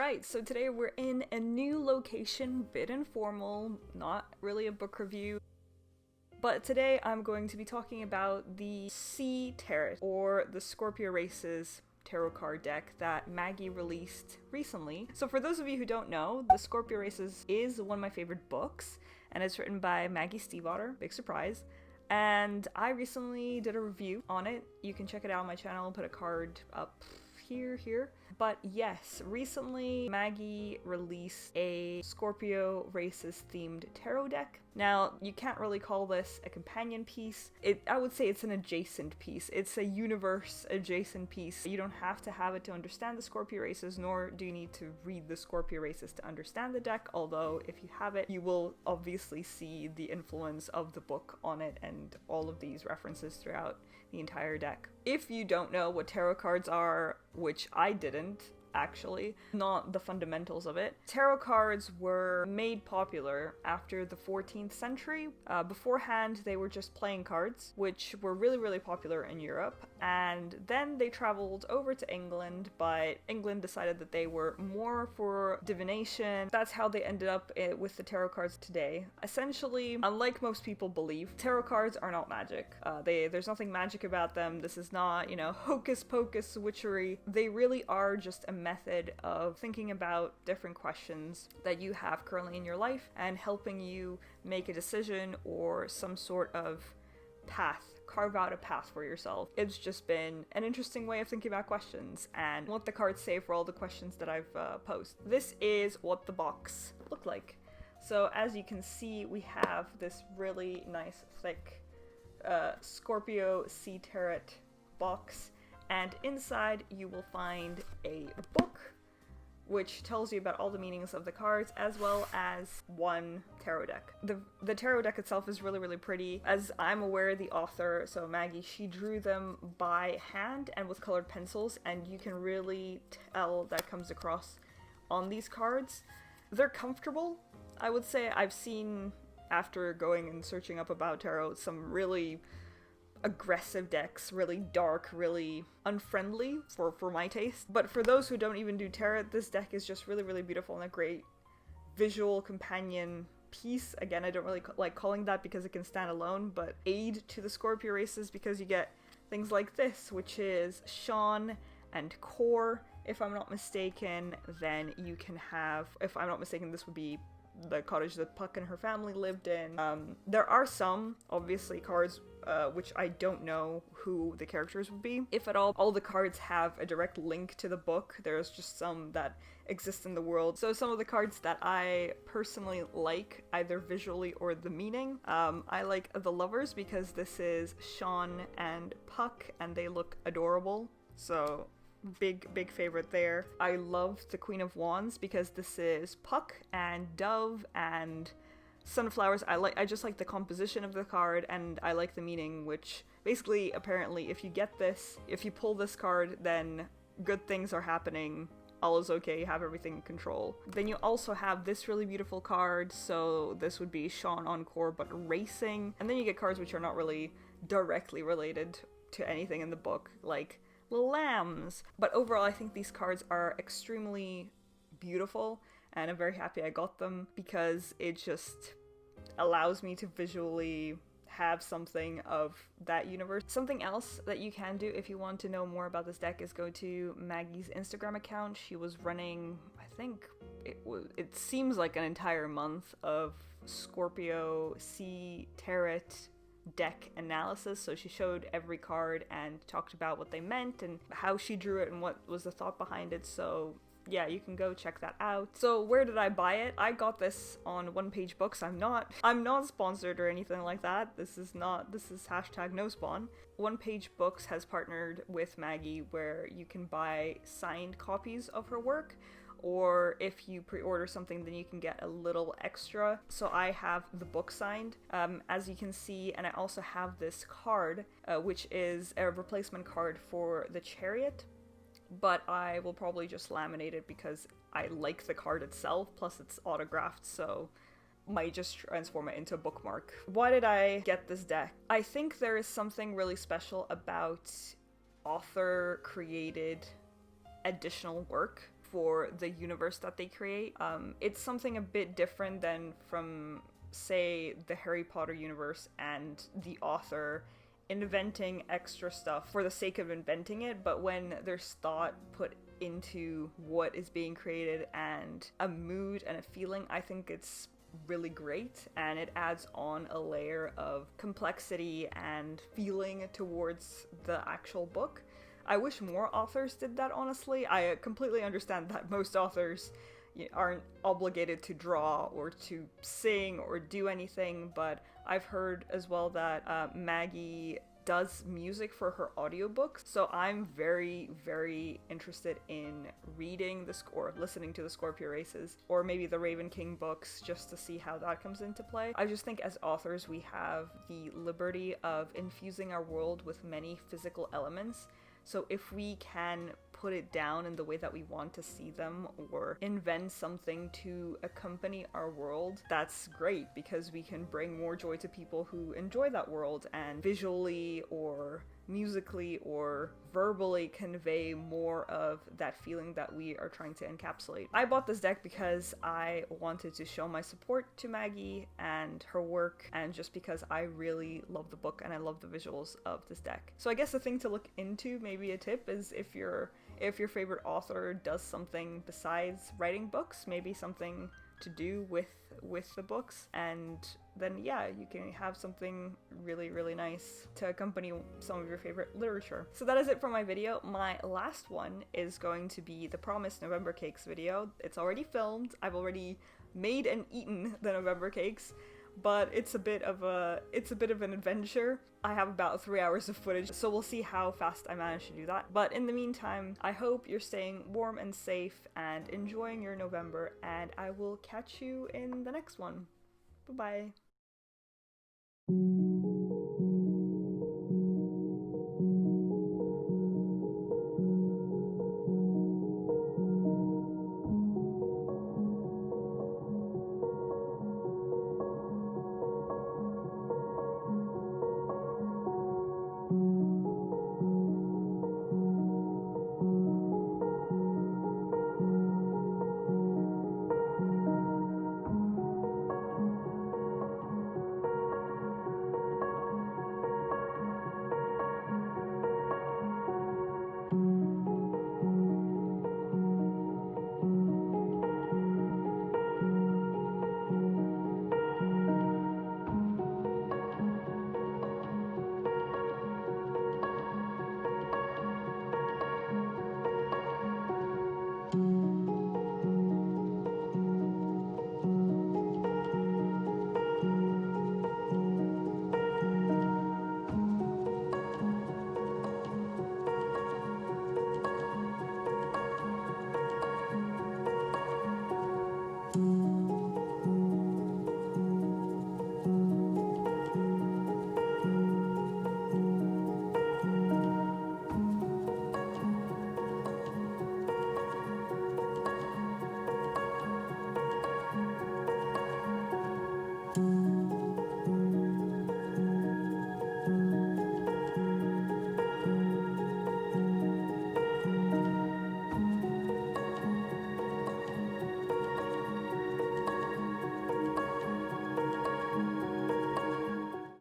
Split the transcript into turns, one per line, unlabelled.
Alright, so today we're in a new location, bit informal, not really a book review. But today I'm going to be talking about the Sea Tarot, or the Scorpio Races tarot card deck that Maggie released recently. So for those of you who don't know, the Scorpio Races is one of my favorite books, and it's written by Maggie Stiefvater, big surprise. And I recently did a review on it. You can check it out on my channel, I'll put a card up here. But yes, recently Maggie released a Scorpio Races themed tarot deck. Now, you can't really call this a companion piece. I would say it's an adjacent piece. It's a universe adjacent piece. You don't have to have it to understand the Scorpio Races, nor do you need to read the Scorpio Races to understand the deck, although if you have it, you will obviously see the influence of the book on it and all of these references throughout the entire deck. If you don't know what tarot cards are, which I didn't, actually, not the fundamentals of it. Tarot cards were made popular after the 14th century. Beforehand, they were just playing cards, which were really popular in Europe, and then they traveled over to England, but England decided that they were more for divination. That's how they ended up with the tarot cards today. Essentially, unlike most people believe, tarot cards are not magic. There's nothing magic about them. This is not, hocus pocus witchery. They really are just a method of thinking about different questions that you have currently in your life and helping you make a decision or some sort of path, carve out a path for yourself. It's just been an interesting way of thinking about questions and what the cards say for all the questions that I've posed. This is what the box looked like. So as you can see, we have this really nice thick Scorpio Sea Tarot box. And inside you will find a book which tells you about all the meanings of the cards, as well as one tarot deck. The tarot deck itself is really pretty. As I'm aware, the author, so Maggie, she drew them by hand and with colored pencils, and you can really tell that comes across on these cards. They're comfortable, I would say. I've seen, after going and searching up about tarot, some really aggressive decks, really dark, really unfriendly for my taste. But for those who don't even do tarot, this deck is just really beautiful and a great visual companion piece. Again, I don't really like calling that because it can stand alone, but aid to the Scorpio Races because you get things like this, which is Sean and Core. If I'm not mistaken, then you can have, if I'm not mistaken, this would be the cottage that Puck and her family lived in. There are some, obviously, cards which I don't know who the characters would be. If at all, all the cards have a direct link to the book. There's just some that exist in the world. So some of the cards that I personally like, either visually or the meaning, I like the Lovers because this is Sean and Puck and they look adorable. So big favorite there. I love the Queen of Wands because this is Puck and Dove and sunflowers. I just like the composition of the card, and I like the meaning, which basically, apparently, if you get this, if you pull this card, then good things are happening, all is okay, you have everything in control. Then you also have this really beautiful card, so this would be Sean Encore but racing, and then you get cards which are not really directly related to anything in the book, like lambs. But overall, I think these cards are extremely beautiful, and I'm very happy I got them because it just allows me to visually have something of that universe. Something else that you can do if you want to know more about this deck is go to Maggie's Instagram account. She was running, I think it seems like an entire month of Scorpio Sea Tarot deck analysis. So she showed every card and talked about what they meant and how she drew it and what was the thought behind it. So yeah, you can go check that out. So where did I buy it? I got this on One Page Books. I'm not sponsored or anything like that. This is hashtag no spawn. One Page Books has partnered with Maggie where you can buy signed copies of her work, or if you pre-order something, then you can get a little extra. So I have the book signed, as you can see, and I also have this card, which is a replacement card for the Chariot, but I will probably just laminate it because I like the card itself, plus it's autographed, so might just transform it into a bookmark. Why did I get this deck? I think there is something really special about author-created additional work for the universe that they create. It's something a bit different than from, say, the Harry Potter universe and the author inventing extra stuff for the sake of inventing it, but when there's thought put into what is being created and a mood and a feeling, I think it's really great, and it adds on a layer of complexity and feeling towards the actual book. I wish more authors did that, honestly. I completely understand that most authors aren't obligated to draw or to sing or do anything, but I've heard as well that Maggie does music for her audiobooks, so I'm very, very interested in reading or listening to the Scorpio races, or maybe the Raven King books, just to see how that comes into play. I just think as authors we have the liberty of infusing our world with many physical elements, so if we can put it down in the way that we want to see them or invent something to accompany our world, that's great, because we can bring more joy to people who enjoy that world and visually or musically or verbally convey more of that feeling that we are trying to encapsulate. I bought this deck because I wanted to show my support to Maggie and her work, and just because I really love the book and I love the visuals of this deck. So I guess the thing to look into, maybe a tip, is if your favorite author does something besides writing books, maybe something to do with the books, and then yeah, you can have something really, really nice to accompany some of your favorite literature. So that is it for my video. My last one is going to be the promised November cakes video. It's already filmed. I've already made and eaten the November cakes, but it's a bit of an adventure. I have about 3 hours of footage, so we'll see how fast I manage to do that. But in the meantime, I hope you're staying warm and safe and enjoying your November, and I will catch you in the next one. Bye-bye.